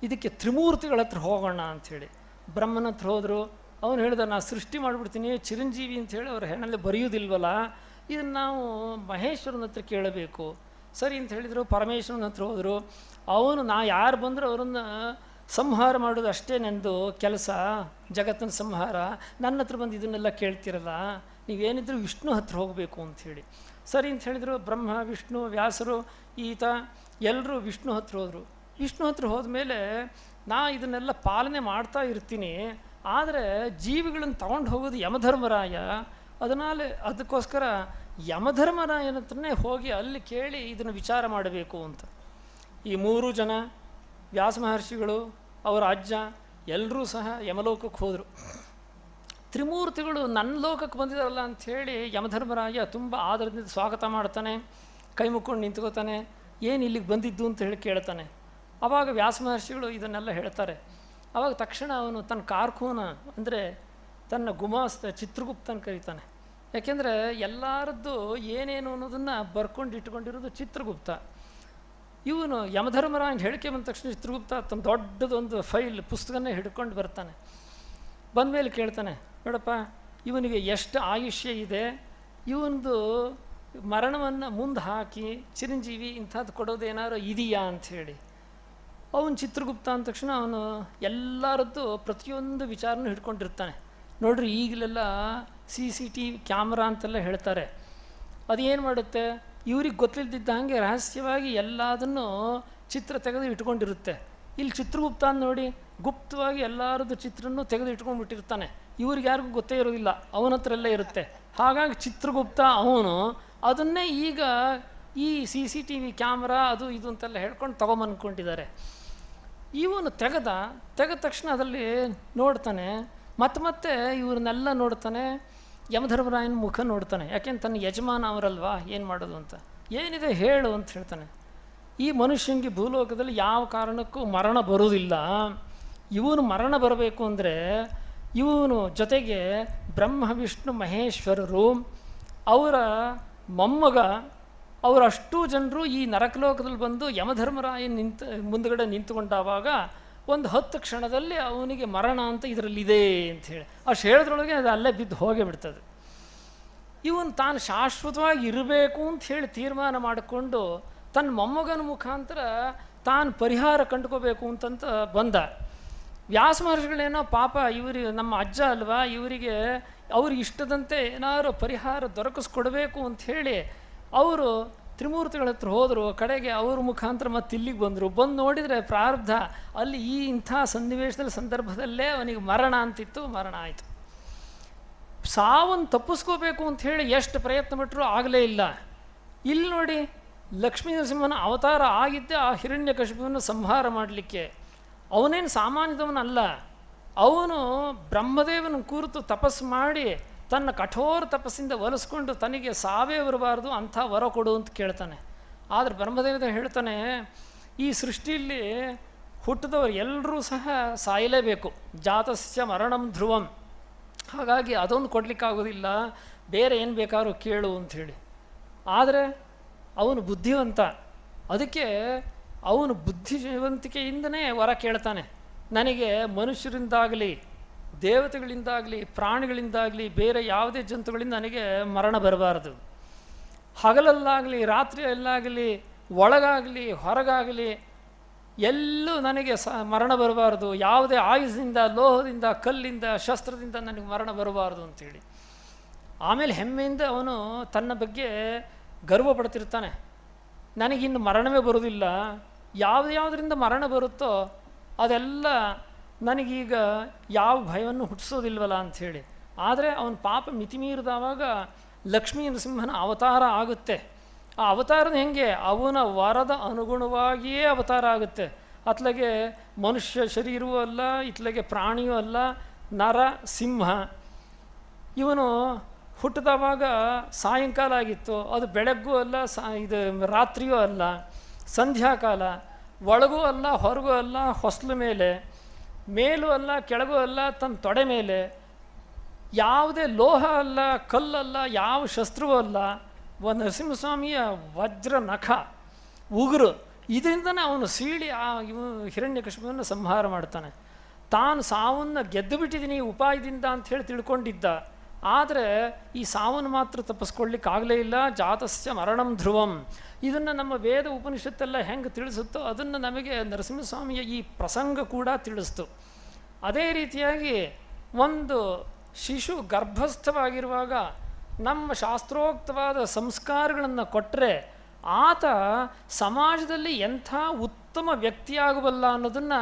A: ಇದಕ್ಕೆ ತ್ರಿಮೂರ್ತಿಗಳ ಹತ್ರ ಹೋಗೋಣ ಅಂಥೇಳಿ. ಬ್ರಹ್ಮನ ಹತ್ರ ಹೋದರು. ಅವನು ಹೇಳಿದ, ನಾನು ಸೃಷ್ಟಿ ಮಾಡಿಬಿಡ್ತೀನಿ, ಚಿರಂಜೀವಿ ಅಂಥೇಳಿ ಅವ್ರ ಹೆಣ್ಣಲ್ಲಿ ಬರೆಯೋದಿಲ್ವಲ್ಲ, ಇದನ್ನು ನಾವು ಮಹೇಶ್ವರನ ಹತ್ರ ಕೇಳಬೇಕು. ಸರಿ ಅಂತ ಹೇಳಿದರು. ಪರಮೇಶ್ವರನ ಹತ್ರ ಹೋದರು. ಅವನು ಯಾರು ಬಂದರೂ ಅವರನ್ನು ಸಂಹಾರ ಮಾಡೋದು ಅಷ್ಟೇ ನಂದು ಕೆಲಸ, ಜಗತ್ತಿನ ಸಂಹಾರ. ನನ್ನ ಹತ್ರ ಬಂದು ಇದನ್ನೆಲ್ಲ ಕೇಳ್ತಿರಲ್ಲ, ನೀವೇನಿದ್ರು ವಿಷ್ಣು ಹತ್ರ ಹೋಗಬೇಕು ಅಂಥೇಳಿ. ಸರಿ ಅಂತ ಹೇಳಿದರು. ಬ್ರಹ್ಮ, ವಿಷ್ಣು, ವ್ಯಾಸರು, ಈತ ಎಲ್ಲರೂ ವಿಷ್ಣು ಹತ್ರ ಹೋದರು. ವಿಷ್ಣು ಹತ್ರ ಹೋದ್ಮೇಲೆ, ನಾ ಇದನ್ನೆಲ್ಲ ಪಾಲನೆ ಮಾಡ್ತಾ ಇರ್ತೀನಿ, ಆದರೆ ಜೀವಿಗಳನ್ನು ತಗೊಂಡು ಹೋಗೋದು ಯಮಧರ್ಮರಾಯ, ಅದಕ್ಕೋಸ್ಕರ ಯಮಧರ್ಮರಾಯನ ಹತ್ರನೇ ಹೋಗಿ ಅಲ್ಲಿ ಕೇಳಿ ಇದನ್ನು ವಿಚಾರ ಮಾಡಬೇಕು ಅಂತ. ಈ 3 ಜನ ವ್ಯಾಸ ಮಹರ್ಷಿಗಳು, ಅವರ ಅಜ್ಜ ಎಲ್ಲರೂ ಸಹ ಯಮಲೋಕಕ್ಕೆ ಹೋದರು. ತ್ರಿಮೂರ್ತಿಗಳು ನನ್ನ ಲೋಕಕ್ಕೆ ಬಂದಿದ್ದಾರಲ್ಲ ಅಂಥೇಳಿ ಯಮಧರ್ಮರಾಯ ತುಂಬ ಆದರದಿಂದ ಸ್ವಾಗತ ಮಾಡ್ತಾನೆ, ಕೈ ಮುಕ್ಕೊಂಡು ನಿಂತ್ಕೋತಾನೆ. ಏನು ಇಲ್ಲಿಗೆ ಬಂದಿದ್ದು ಅಂತ ಹೇಳಿ ಕೇಳ್ತಾನೆ. ಆವಾಗ ವ್ಯಾಸ ಮಹರ್ಷಿಗಳು ಇದನ್ನೆಲ್ಲ ಹೇಳ್ತಾರೆ. ಆವಾಗ ತಕ್ಷಣ ಅವನು ತನ್ನ ಕಾರ್ಕೂನ ಅಂದರೆ ತನ್ನ ಗುಮಾಸ್ತ ಚಿತ್ರಗುಪ್ತನ ಕರೀತಾನೆ. ಯಾಕೆಂದರೆ ಎಲ್ಲರದ್ದು ಏನೇನು ಅನ್ನೋದನ್ನು ಬರ್ಕೊಂಡು ಇಟ್ಕೊಂಡಿರೋದು ಚಿತ್ರಗುಪ್ತ. ಇವನು ಯಮಧರ್ಮರಾಯನ ಹೇಳಿಕೆ ಬಂದ ತಕ್ಷಣ ಚಿತ್ರಗುಪ್ತ ತನ್ನ ದೊಡ್ಡದೊಂದು ಫೈಲ್ ಪುಸ್ತಕನೇ ಹಿಡ್ಕೊಂಡು ಬರ್ತಾನೆ. ಬಂದಮೇಲೆ ಕೇಳ್ತಾನೆ, ನೋಡಪ್ಪ, ಇವನಿಗೆ ಎಷ್ಟು ಆಯುಷ್ಯ ಇದೆ, ಇವನದು ಮರಣವನ್ನು ಮುಂದೆ ಹಾಕಿ ಚಿರಂಜೀವಿ ಇಂಥದ್ದು ಕೊಡೋದೇನಾರು ಇದೆಯಾ ಅಂಥೇಳಿ. ಅವನು ಚಿತ್ರಗುಪ್ತ ಅಂದ ತಕ್ಷಣ ಅವನು ಎಲ್ಲರದ್ದು ಪ್ರತಿಯೊಂದು ವಿಚಾರನೂ ಹಿಡ್ಕೊಂಡಿರ್ತಾನೆ. ನೋಡ್ರಿ, ಈಗಲೆಲ್ಲ CCTV ಕ್ಯಾಮ್ರಾ ಅಂತೆಲ್ಲ ಹೇಳ್ತಾರೆ. ಅದೇನು ಮಾಡುತ್ತೆ, ಇವ್ರಿಗೆ ಗೊತ್ತಿಲ್ದಿದ್ದ ಹಾಗೆ ರಹಸ್ಯವಾಗಿ ಎಲ್ಲದನ್ನು ಚಿತ್ರ ತೆಗೆದು ಇಟ್ಕೊಂಡಿರುತ್ತೆ. ಇಲ್ಲಿ ಚಿತ್ರಗುಪ್ತ ಅಂತ ನೋಡಿ, ಗುಪ್ತವಾಗಿ ಎಲ್ಲರದ್ದು ಚಿತ್ರನೂ ತೆಗೆದು ಇಟ್ಕೊಂಡ್ಬಿಟ್ಟಿರ್ತಾನೆ. ಇವ್ರಿಗೆ ಯಾರಿಗೂ ಗೊತ್ತೇ ಇರೋದಿಲ್ಲ, ಅವನ ಹತ್ರ ಎಲ್ಲ ಇರುತ್ತೆ. ಹಾಗಾಗಿ ಚಿತ್ರಗುಪ್ತ ಅವನು ಅದನ್ನೇ ಈಗ ಈ CCTV ಕ್ಯಾಮ್ರಾ ಅದು ಇದು ಅಂತೆಲ್ಲ ಹೇಳ್ಕೊಂಡು ತೊಗೊಂಬಂದ್ಕೊಂಡಿದ್ದಾರೆ. ಇವನು ತೆಗೆದ ತಕ್ಷಣ ಅದರಲ್ಲಿ ನೋಡ್ತಾನೆ, ಮತ್ತೆ ಇವ್ರನ್ನೆಲ್ಲ ನೋಡ್ತಾನೆ. ಯಮಧರ್ಮರಾಯನ ಮುಖ ನೋಡ್ತಾನೆ, ಯಾಕೆಂತ ತನ್ನ ಯಜಮಾನ ಅವರಲ್ವಾ, ಏನು ಮಾಡೋದು ಅಂತ. ಏನಿದೆ ಹೇಳು ಅಂತ ಹೇಳ್ತಾನೆ. ಈ ಮನುಷ್ಯನಿಗೆ ಭೂಲೋಕದಲ್ಲಿ ಯಾವ ಕಾರಣಕ್ಕೂ ಮರಣ ಬರುವುದಿಲ್ಲ. ಇವನು ಮರಣ ಬರಬೇಕು ಅಂದರೆ ಇವನು ಜೊತೆಗೆ ಬ್ರಹ್ಮ ವಿಷ್ಣು ಮಹೇಶ್ವರರು ಅವರ ಮೊಮ್ಮಗ ಅವರಷ್ಟೂ ಜನರು ಈ ನರಕಲೋಕದಲ್ಲಿ ಬಂದು ಯಮಧರ್ಮರಾಯ ಮುಂದುಗಡೆ ನಿಂತುಕೊಂಡಾಗ ಒಂದು 10 ಕ್ಷಣದಲ್ಲಿ ಅವನಿಗೆ ಮರಣ ಅಂತ ಇದರಲ್ಲಿದೆ ಅಂಥೇಳಿ ಅಷ್ಟು ಹೇಳಿದ್ರೊಳಗೆ ಅದು ಅಲ್ಲೇ ಬಿದ್ದು ಹೋಗೇ ಬಿಡ್ತದೆ. ಇವನು ತಾನು ಶಾಶ್ವತವಾಗಿ ಇರಬೇಕು ಅಂತ ಹೇಳಿ ತೀರ್ಮಾನ ಮಾಡಿಕೊಂಡು ತನ್ನ ಮೊಮ್ಮಗನ ಮುಖಾಂತರ ತಾನು ಪರಿಹಾರ ಕಂಡುಕೋಬೇಕು ಅಂತಂತ ಬಂದ. ವ್ಯಾಸ ಮಹರ್ಷಿಗಳೇನೋ ಪಾಪ ಇವರಿಗೆ ನಮ್ಮ ಅಜ್ಜ ಅಲ್ವಾ, ಇವರಿಗೆ ಅವ್ರಿಗೆ ಇಷ್ಟದಂತೆ ಏನಾದ್ರು ಪರಿಹಾರ ದೊರಕಿಸ್ಕೊಡ್ಬೇಕು ಅಂಥೇಳಿ ಅವರು ತ್ರಿಮೂರ್ತಿಗಳ ಹತ್ರ ಹೋದರು. ಕಡೆಗೆ ಅವ್ರ ಮುಖಾಂತರ ಮತ್ತೆ ಇಲ್ಲಿಗೆ ಬಂದು ನೋಡಿದರೆ ಪ್ರಾರಬ್ಧ ಅಲ್ಲಿ ಇಂಥ ಸನ್ನಿವೇಶದಲ್ಲಿ ಸಂದರ್ಭದಲ್ಲೇ ಅವನಿಗೆ ಮರಣ ಅಂತಿತ್ತು, ಮರಣ ಆಯಿತು. ಸಾವನ್ನು ತಪ್ಪಿಸ್ಕೋಬೇಕು ಅಂಥೇಳಿ ಎಷ್ಟು ಪ್ರಯತ್ನ ಪಟ್ಟರೂ ಆಗಲೇ ಇಲ್ಲ. ಇಲ್ಲಿ ನೋಡಿ, ಲಕ್ಷ್ಮೀ ನರಸಿಂಹನ ಅವತಾರ ಆಗಿದ್ದೆ ಆ ಹಿರಣ್ಯಕಶಿಪುವನ್ನು ಸಂಹಾರ ಮಾಡಲಿಕ್ಕೆ. ಅವನೇನು ಸಾಮಾನ್ಯದವನಲ್ಲ, ಅವನು ಬ್ರಹ್ಮದೇವನ ಕುರಿತು ತಪಸ್ಸು ಮಾಡಿ ತನ್ನ ಕಠೋರ ತಪಸ್ಸಿಂದ ಒಲಿಸ್ಕೊಂಡು ತನಗೆ ಸಾವೇ ಬರಬಾರ್ದು ಅಂಥ ವರ ಕೊಡು ಅಂತ ಕೇಳ್ತಾನೆ. ಆದರೆ ಬ್ರಹ್ಮದೇವ ಹೇಳ್ತಾನೆ, ಈ ಸೃಷ್ಟಿಯಲ್ಲಿ ಹುಟ್ಟಿದವರು ಎಲ್ಲರೂ ಸಹ ಸಾಯಲೇಬೇಕು, ಜಾತಸ್ಯ ಮರಣಂ ಧ್ರುವಂ, ಹಾಗಾಗಿ ಅದೊಂದು ಕೊಡಲಿಕ್ಕಾಗೋದಿಲ್ಲ, ಬೇರೆ ಏನು ಬೇಕಾದ್ರೂ ಕೇಳು ಅಂಥೇಳಿ. ಆದರೆ ಅವನು ಬುದ್ಧಿವಂತ, ಅದಕ್ಕೆ ಅವನು ಬುದ್ಧಿವಂತಿಕೆಯಿಂದನೇ ವರ ಕೇಳ್ತಾನೆ. ನನಗೆ ಮನುಷ್ಯರಿಂದಾಗಲಿ ದೇವತೆಗಳಿಂದಾಗಲಿ ಪ್ರಾಣಿಗಳಿಂದಾಗಲಿ ಬೇರೆ ಯಾವುದೇ ಜಂತುಗಳಿಂದ ನನಗೆ ಮರಣ ಬರಬಾರದು. ಹಗಲಲ್ಲಾಗಲಿ ರಾತ್ರಿಯಲ್ಲಾಗಲಿ ಒಳಗಾಗಲಿ ಹೊರಗಾಗಲಿ ಎಲ್ಲೂ ನನಗೆ ಮರಣ ಬರಬಾರ್ದು. ಯಾವುದೇ ಆಯುಧದಿಂದ ಲೋಹದಿಂದ ಕಲ್ಲಿಂದ ಶಸ್ತ್ರದಿಂದ ನನಗೆ ಮರಣ ಬರಬಾರ್ದು ಅಂಥೇಳಿ. ಆಮೇಲೆ ಹೆಮ್ಮೆಯಿಂದ ಅವನು ತನ್ನ ಬಗ್ಗೆ ಗರ್ವ ಪಡ್ತಿರ್ತಾನೆ. ನನಗಿನ್ನು ಮರಣವೇ ಬರೋದಿಲ್ಲ, ಯಾವುದರಿಂದ ಮರಣ ಬರುತ್ತೋ ಅದೆಲ್ಲ ನನಗೀಗ ಯಾವ ಭಯವನ್ನು ಹುಟ್ಟಿಸೋದಿಲ್ವಲ್ಲ ಅಂಥೇಳಿ. ಆದರೆ ಅವನ ಪಾಪ ಮಿತಿಮೀರಿದವಾಗ ಲಕ್ಷ್ಮೀ ನರಸಿಂಹನ ಅವತಾರ ಆಗುತ್ತೆ. ಆ ಅವತಾರದ ಹೆಂಗೆ, ಅವನ ವರದ ಅನುಗುಣವಾಗಿಯೇ ಅವತಾರ ಆಗುತ್ತೆ. ಅತ್ಲಗೆ ಮನುಷ್ಯ ಶರೀರವೂ ಅಲ್ಲ, ಇತ್ಲಗೆ ಪ್ರಾಣಿಯೂ ಅಲ್ಲ, ನರ ಸಿಂಹ. ಇವನು ಹುಟ್ಟಿದವಾಗ ಸಾಯಂಕಾಲ ಆಗಿತ್ತು, ಅದು ಬೆಳಗ್ಗೂ ಅಲ್ಲ, ಇದು ರಾತ್ರಿಯೂ ಅಲ್ಲ, ಸಂಧ್ಯಾಕಾಲ. ಒಳಗೂ ಅಲ್ಲ ಹೊರಗೂ ಅಲ್ಲ, ಹೊಸ್ಲು ಮೇಲೆ, ಮೇಲೂ ಅಲ್ಲ ಕೆಳಗೂ ಅಲ್ಲ, ತನ್ನ ತೊಡೆ ಮೇಲೆ. ಯಾವುದೇ ಲೋಹ ಅಲ್ಲ, ಕಲ್ಲಲ್ಲ, ಯಾವ ಶಸ್ತ್ರವೂ ಅಲ್ಲ. ನರಸಿಂಹಸ್ವಾಮಿಯ ವಜ್ರ ನಖ ಉಗುರು, ಇದರಿಂದನೇ ಅವನು ಸೀಳಿ ಆ ಹಿರಣ್ಯಕಶಿಪುವನ್ನು ಸಂಹಾರ ಮಾಡ್ತಾನೆ. ತಾನು ಸಾವನ್ನು ಗೆದ್ದು ಬಿಟ್ಟಿದ್ದೀನಿ ಉಪಾಯದಿಂದ ಅಂಥೇಳಿ ತಿಳ್ಕೊಂಡಿದ್ದ. ಆದರೆ ಈ ಸಾವನ್ನು ಮಾತ್ರ ತಪ್ಪಿಸ್ಕೊಳ್ಳಿಕ್ಕಾಗಲೇ ಇಲ್ಲ. ಜಾತಸ್ಯ ಮರಣಂ ಧ್ರುವಂ, ಇದನ್ನು ನಮ್ಮ ವೇದ ಉಪನಿಷತ್ತೆಲ್ಲ ಹೆಂಗೆ ತಿಳಿಸುತ್ತೋ ಅದನ್ನು ನಮಗೆ ನರಸಿಂಹಸ್ವಾಮಿಯ ಈ ಪ್ರಸಂಗ ಕೂಡ ತಿಳಿಸ್ತು. ಅದೇ ರೀತಿಯಾಗಿ ಒಂದು ಶಿಶು ಗರ್ಭಸ್ಥವಾಗಿರುವಾಗ ನಮ್ಮ ಶಾಸ್ತ್ರೋಕ್ತವಾದ ಸಂಸ್ಕಾರಗಳನ್ನು ಕೊಟ್ಟರೆ ಆತ ಸಮಾಜದಲ್ಲಿ ಎಂಥ ಉತ್ತಮ ವ್ಯಕ್ತಿಯಾಗಬಲ್ಲ ಅನ್ನೋದನ್ನು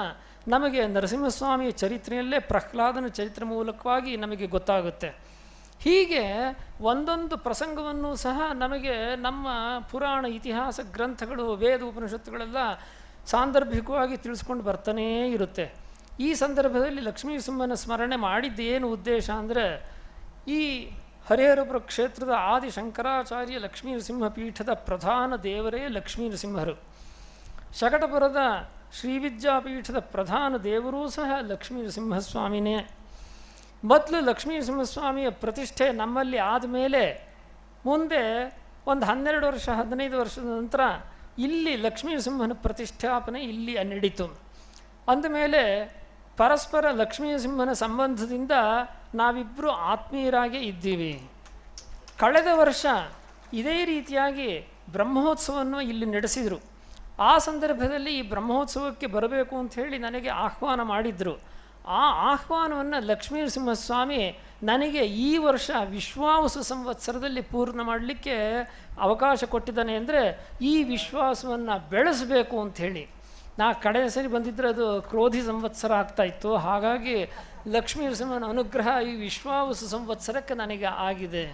A: ನಮಗೆ ನರಸಿಂಹಸ್ವಾಮಿಯ ಚರಿತ್ರೆಯಲ್ಲೇ ಪ್ರಹ್ಲಾದನ ಚರಿತ್ರೆ ಮೂಲಕವಾಗಿ ನಮಗೆ ಗೊತ್ತಾಗುತ್ತೆ. ಹೀಗೆ ಒಂದೊಂದು ಪ್ರಸಂಗವನ್ನು ಸಹ ನಮಗೆ ನಮ್ಮ ಪುರಾಣ ಇತಿಹಾಸ ಗ್ರಂಥಗಳು ವೇದ ಉಪನಿಷತ್ತುಗಳೆಲ್ಲ ಸಾಂದರ್ಭಿಕವಾಗಿ ತಿಳಿಸ್ಕೊಂಡು ಬರ್ತಾನೇ ಇರುತ್ತೆ. ಈ ಸಂದರ್ಭದಲ್ಲಿ ಲಕ್ಷ್ಮೀ ನರಸಿಂಹನ ಸ್ಮರಣೆ ಮಾಡಿದ್ದೇನು ಉದ್ದೇಶ ಅಂದರೆ, ಈ ಹರಿಹರಪುರ ಕ್ಷೇತ್ರದ ಆದಿ ಶಂಕರಾಚಾರ್ಯ ಲಕ್ಷ್ಮೀ ನರಸಿಂಹ ಪೀಠದ ಪ್ರಧಾನ ದೇವರೇ ಲಕ್ಷ್ಮೀ ನರಸಿಂಹರು. ಶಕಟಪುರದ ಶ್ರೀವಿದ್ಯಾಪೀಠದ ಪ್ರಧಾನ ದೇವರೂ ಸಹ ಲಕ್ಷ್ಮೀ ನರಸಿಂಹಸ್ವಾಮಿನೇ. ಮೊದಲು ಲಕ್ಷ್ಮೀ ನರಸಿಂಹಸ್ವಾಮಿಯ ಪ್ರತಿಷ್ಠೆ ನಮ್ಮಲ್ಲಿ ಆದಮೇಲೆ ಮುಂದೆ ಒಂದು 12 ವರ್ಷ 15 ವರ್ಷದ ನಂತರ ಇಲ್ಲಿ ಲಕ್ಷ್ಮೀ ನರಸಿಂಹನ ಪ್ರತಿಷ್ಠಾಪನೆ ಇಲ್ಲಿ ನಡೀತು. ಅಂದಮೇಲೆ ಪರಸ್ಪರ ಲಕ್ಷ್ಮೀ ನರಸಿಂಹನ ಸಂಬಂಧದಿಂದ ನಾವಿಬ್ಬರು ಆತ್ಮೀಯರಾಗೇ ಇದ್ದೀವಿ. ಕಳೆದ ವರ್ಷ ಇದೇ ರೀತಿಯಾಗಿ ಬ್ರಹ್ಮೋತ್ಸವವನ್ನು ಇಲ್ಲಿ ನಡೆಸಿದರು. ಆ ಸಂದರ್ಭದಲ್ಲಿ ಈ ಬ್ರಹ್ಮೋತ್ಸವಕ್ಕೆ ಬರಬೇಕು ಅಂಥೇಳಿ ನನಗೆ ಆಹ್ವಾನ ಮಾಡಿದರು. ಆ ಆಹ್ವಾನವನ್ನು ಲಕ್ಷ್ಮೀನರಸಿಂಹಸ್ವಾಮಿ ನನಗೆ ಈ ವರ್ಷ ವಿಶ್ವಾವಸು ಸಂವತ್ಸರದಲ್ಲಿ ಪೂರ್ಣ ಮಾಡಲಿಕ್ಕೆ ಅವಕಾಶ ಕೊಟ್ಟಿದ್ದಾನೆ. ಅಂದರೆ ಈ ವಿಶ್ವಾಸವನ್ನು ಬೆಳೆಸಬೇಕು ಅಂಥೇಳಿ. ನಾ ಕಡೆ ಸರಿ ಬಂದಿದ್ದರೆ ಅದು ಕ್ರೋಧಿ ಸಂವತ್ಸರ ಆಗ್ತಾಯಿತ್ತು. ಹಾಗಾಗಿ ಲಕ್ಷ್ಮೀನರಸಿಂಹನ ಅನುಗ್ರಹ ಈ ವಿಶ್ವಾವಸು ಸಂವತ್ಸರಕ್ಕೆ ನನಗೆ ಆಗಿದೆ.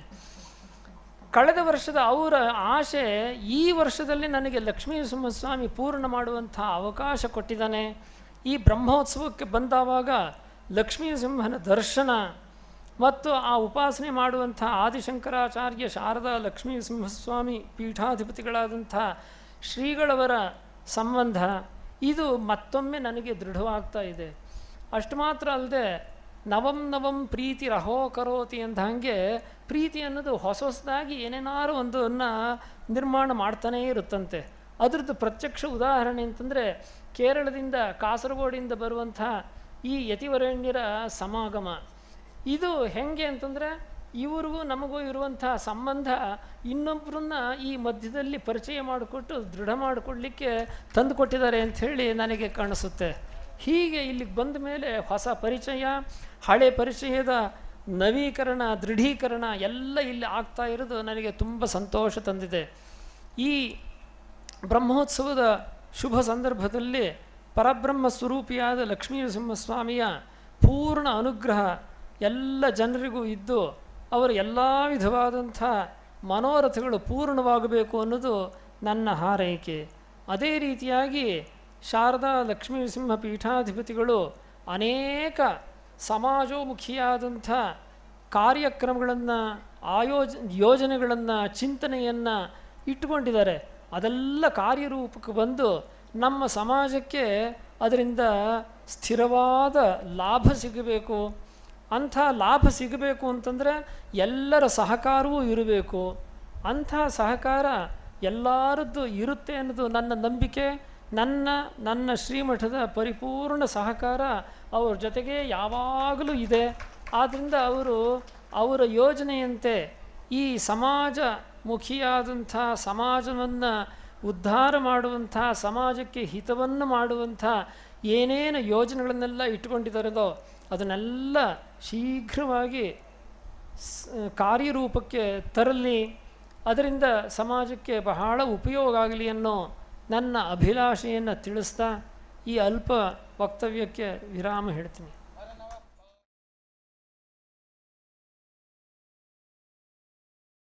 A: ಕಳೆದ ವರ್ಷದ ಅವರ ಆಶೆ ಈ ವರ್ಷದಲ್ಲಿ ನನಗೆ ಲಕ್ಷ್ಮೀನರಸಿಂಹಸ್ವಾಮಿ ಪೂರ್ಣ ಮಾಡುವಂಥ ಅವಕಾಶ ಕೊಟ್ಟಿದ್ದಾನೆ. ಈ ಬ್ರಹ್ಮೋತ್ಸವಕ್ಕೆ ಬಂದಾವಾಗ ಲಕ್ಷ್ಮೀನರಸಿಂಹನ ದರ್ಶನ ಮತ್ತು ಆ ಉಪಾಸನೆ ಮಾಡುವಂಥ ಆದಿಶಂಕರಾಚಾರ್ಯ ಶಾರದಾ ಲಕ್ಷ್ಮೀನರಸಿಂಹಸ್ವಾಮಿ ಪೀಠಾಧಿಪತಿಗಳಾದಂಥ ಶ್ರೀಗಳವರ ಸಂಬಂಧ ಇದು ಮತ್ತೊಮ್ಮೆ ನನಗೆ ದೃಢವಾಗ್ತಾ ಇದೆ. ಅಷ್ಟು ಮಾತ್ರ ಅಲ್ಲದೆ ನವಂ ನವಂ ಪ್ರೀತಿ ರಹೋ ಕರೋತಿ ಅಂದ ಹಾಗೆ ಪ್ರೀತಿ ಅನ್ನೋದು ಹೊಸದಾಗಿ ಏನೇನಾರು ಒಂದನ್ನು ನಿರ್ಮಾಣ ಮಾಡ್ತಾನೇ ಇರುತ್ತಂತೆ. ಅದರದ್ದು ಪ್ರತ್ಯಕ್ಷ ಉದಾಹರಣೆ ಅಂತಂದರೆ ಕೇರಳದಿಂದ ಕಾಸರಗೋಡಿಂದ ಬರುವಂಥ ಈ ಯತಿವರೇಣ್ಯರ ಸಮಾಗಮ. ಇದು ಹೇಗೆ ಅಂತಂದರೆ ಇವ್ರಿಗೂ ನಮಗೂ ಇರುವಂಥ ಸಂಬಂಧ ಇನ್ನೊಬ್ಬರನ್ನ ಈ ಮಧ್ಯದಲ್ಲಿ ಪರಿಚಯ ಮಾಡಿಕೊಟ್ಟು ದೃಢ ಮಾಡಿಕೊಡ್ಲಿಕ್ಕೆ ತಂದುಕೊಟ್ಟಿದ್ದಾರೆ ಅಂಥೇಳಿ ನನಗೆ ಕಾಣಿಸುತ್ತೆ. ಹೀಗೆ ಇಲ್ಲಿಗೆ ಬಂದ ಮೇಲೆ ಹೊಸ ಪರಿಚಯ, ಹಳೆ ಪರಿಚಯದ ನವೀಕರಣ, ದೃಢೀಕರಣ ಎಲ್ಲ ಇಲ್ಲಿ ಆಗ್ತಾ ಇರೋದು ನನಗೆ ತುಂಬ ಸಂತೋಷ ತಂದಿದೆ. ಈ ಬ್ರಹ್ಮೋತ್ಸವದ ಶುಭ ಸಂದರ್ಭದಲ್ಲಿ ಪರಬ್ರಹ್ಮ ಸ್ವರೂಪಿಯಾದ ಲಕ್ಷ್ಮೀನರಸಿಂಹಸ್ವಾಮಿಯ ಪೂರ್ಣ ಅನುಗ್ರಹ ಎಲ್ಲ ಜನರಿಗೂ ಇದ್ದು ಅವರ ಎಲ್ಲ ವಿಧವಾದಂಥ ಮನೋರಥಗಳು ಪೂರ್ಣವಾಗಬೇಕು ಅನ್ನೋದು ನನ್ನ ಹಾರೈಕೆ. ಅದೇ ರೀತಿಯಾಗಿ ಶಾರದಾ ಲಕ್ಷ್ಮೀನರಸಿಂಹ ಪೀಠಾಧಿಪತಿಗಳು ಅನೇಕ ಸಮಾಜೋಮುಖಿಯಾದಂಥ ಕಾರ್ಯಕ್ರಮಗಳನ್ನು ಯೋಜನೆಗಳನ್ನು ಚಿಂತನೆಯನ್ನು ಇಟ್ಟುಕೊಂಡಿದ್ದಾರೆ. ಅದೆಲ್ಲ ಕಾರ್ಯರೂಪಕ್ಕೆ ಬಂದು ನಮ್ಮ ಸಮಾಜಕ್ಕೆ ಅದರಿಂದ ಸ್ಥಿರವಾದ ಲಾಭ ಸಿಗಬೇಕು. ಅಂಥ ಲಾಭ ಸಿಗಬೇಕು ಅಂತಂದರೆ ಎಲ್ಲರ ಸಹಕಾರವೂ ಇರಬೇಕು. ಅಂಥ ಸಹಕಾರ ಎಲ್ಲರದ್ದು ಇರುತ್ತೆ ಅನ್ನೋದು ನನ್ನ ನಂಬಿಕೆ. ನನ್ನ ಶ್ರೀಮಠದ ಪರಿಪೂರ್ಣ ಸಹಕಾರ ಅವ್ರ ಜೊತೆಗೆ ಯಾವಾಗಲೂ ಇದೆ. ಆದ್ದರಿಂದ ಅವರ ಯೋಜನೆಯಂತೆ ಈ ಸಮಾಜ ಮುಖಿಯಾದಂಥ, ಸಮಾಜವನ್ನು ಉದ್ಧಾರ ಮಾಡುವಂಥ, ಸಮಾಜಕ್ಕೆ ಹಿತವನ್ನು ಮಾಡುವಂಥ ಏನೇನು ಯೋಜನೆಗಳನ್ನೆಲ್ಲ ಇಟ್ಕೊಂಡಿದ್ದಾರೋ ಅದನ್ನೆಲ್ಲ ಶೀಘ್ರವಾಗಿ ಕಾರ್ಯರೂಪಕ್ಕೆ ತರಲಿ, ಅದರಿಂದ ಸಮಾಜಕ್ಕೆ ಬಹಳ ಉಪಯೋಗ ಆಗಲಿ ಅನ್ನೋ ನನ್ನ ಅಭಿಲಾಷೆಯನ್ನು ತಿಳಿಸ್ತಾ ಈ ಅಲ್ಪ ವಕ್ತವ್ಯಕ್ಕೆ ವಿರಾಮ ಹೇಳ್ತೀನಿ.